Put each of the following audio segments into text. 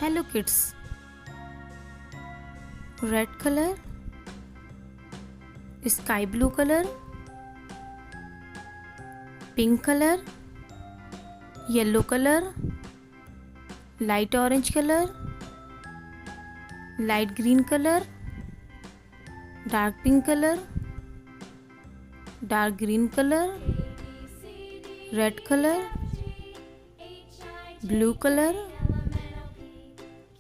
Hello kids. Red color, sky blue color, pink color, yellow color, light orange color, light green color, dark pink color, dark green color, red color, blue color,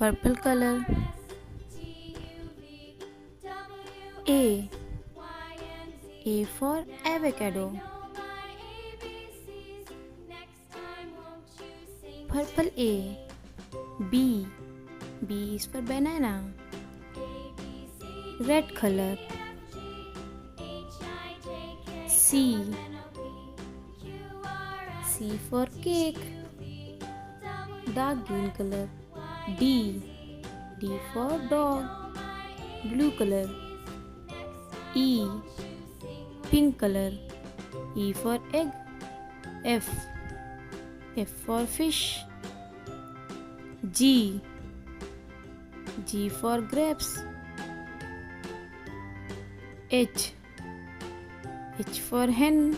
purple color. A for avocado. Purple A. B is for banana. Red color. C for cake. Dark green color. D for dog. Blue color. E, pink color. E for egg. F for fish. G for grapes. H for hen.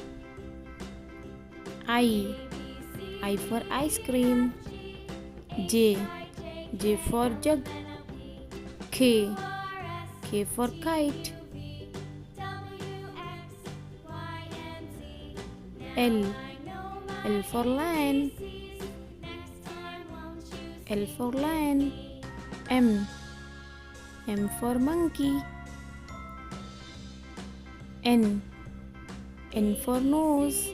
I for ice cream. J for jug. K for kite. L for lion. L for lion. M for monkey. N for nose.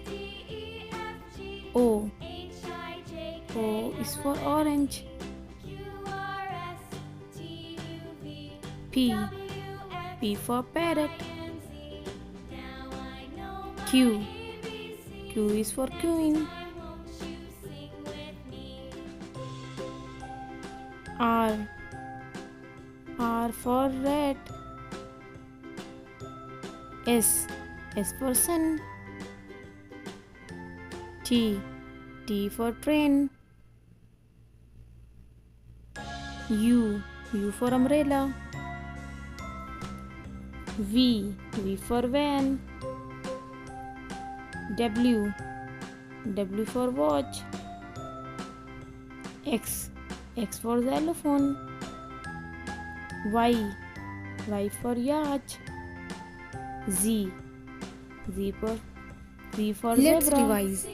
O is for orange. P for parrot. Q is for queen. R for rat. S for sun. T for train. U for umbrella. V for van. W for watch. X for xylophone. Y for yacht. Z for Let's zebra. revise.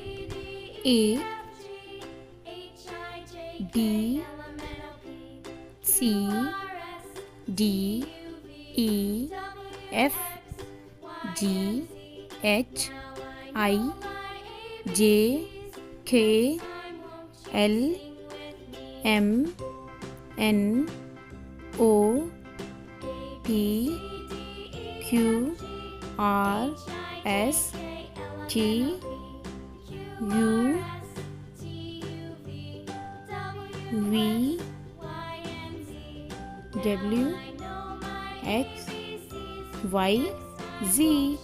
A, B, C, D, E, F, G, H, I, J, K, L, M, N, O, P, Q, R, S, T, U, V, W, X, Y, Z.